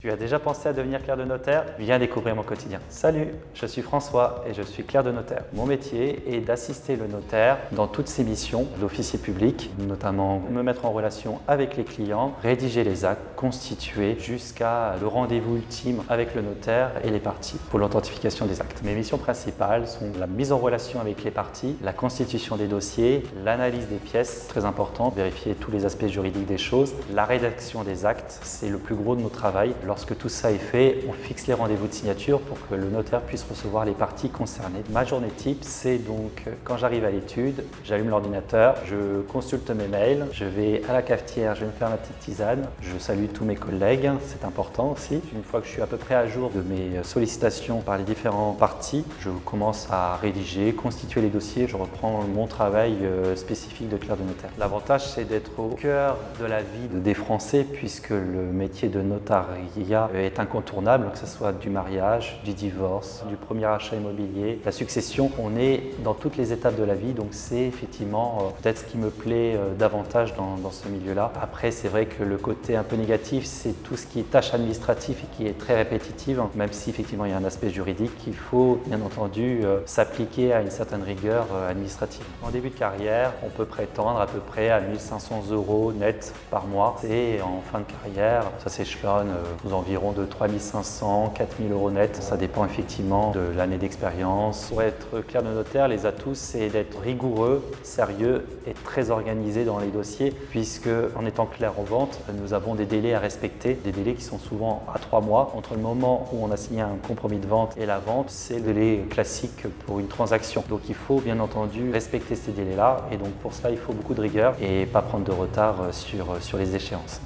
Tu as déjà pensé à devenir clerc de notaire? Viens découvrir mon quotidien. Salut, je suis François et je suis clerc de notaire. Mon métier est d'assister le notaire dans toutes ses missions d'officier public, notamment me mettre en relation avec les clients, rédiger les actes, constituer jusqu'à le rendez-vous ultime avec le notaire et les parties pour l'authentification des actes. Mes missions principales sont la mise en relation avec les parties, la constitution des dossiers, l'analyse des pièces, très important, vérifier tous les aspects juridiques des choses, la rédaction des actes, c'est le plus gros de notre travail. Lorsque tout ça est fait, on fixe les rendez-vous de signature pour que le notaire puisse recevoir les parties concernées. Ma journée type, c'est donc quand j'arrive à l'étude, j'allume l'ordinateur, je consulte mes mails, je vais à la cafetière, je vais me faire ma petite tisane, je salue tous mes collègues, c'est important aussi. Une fois que je suis à peu près à jour de mes sollicitations par les différents parties, je commence à rédiger, constituer les dossiers, je reprends mon travail spécifique de clerc de notaire. L'avantage, c'est d'être au cœur de la vie des Français puisque le métier de notariat est incontournable, que ce soit du mariage, du divorce, du premier achat immobilier, la succession. On est dans toutes les étapes de la vie, donc c'est effectivement peut-être ce qui me plaît davantage dans ce milieu-là. Après, c'est vrai que le côté un peu négatif, c'est tout ce qui est tâches administratives et qui est très répétitive, même si effectivement il y a un aspect juridique, il faut bien entendu s'appliquer à une certaine rigueur administrative. En début de carrière, on peut prétendre à peu près à 1 500 € net par mois et en fin de carrière, ça s'échelonne aux environs de 3 500, 4 000 € net. Ça dépend effectivement de l'année d'expérience. Pour être clerc de notaire, les atouts, c'est d'être rigoureux, sérieux et très organisé dans les dossiers, puisque en étant clerc en vente, nous avons des délais à respecter, des délais qui sont souvent à 3 mois. Entre le moment où on a signé un compromis de vente et la vente, c'est le délai classique pour une transaction. Donc il faut bien entendu respecter ces délais-là, et donc pour cela, il faut beaucoup de rigueur et pas prendre de retard sur les échéances.